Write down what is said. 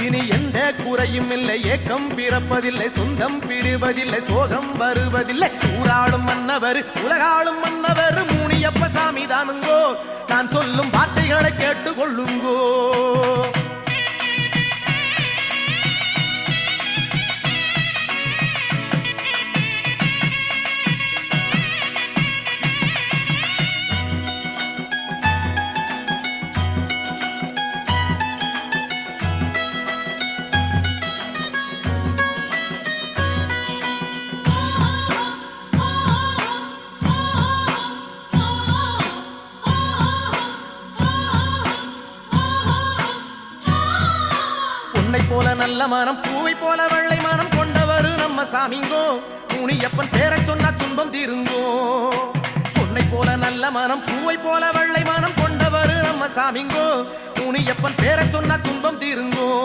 இனி எந்த குறையும் இல்லை, ஏக்கம் பிறப்பதில்லை, சொந்தம் பிரிவதில்லை, சோகம் வருவதில்லை. ஊராளும் மன்னவர் உலகாளும் மன்னவர் முனியப்ப சாமி தானுங்கோ. நான் சொல்லும் வார்த்தைகளை கேட்டுக்கொள்ளுங்கோ. பொன்னை போல நல்ல மனம், பூவை போல வெள்ளை மனம் கொண்டவர் நம்ம சாமிங்கோ. முனியப்பன் பேரை சொன்ன துன்பம் தீருங்கோ. பொன்னை போல நல்ல மனம், பூவை போல வெள்ளை மனம் கொண்டவர் நம்ம சாமிங்கோ. முனியப்பன் பேரை சொன்ன துன்பம் தீருங்கோ.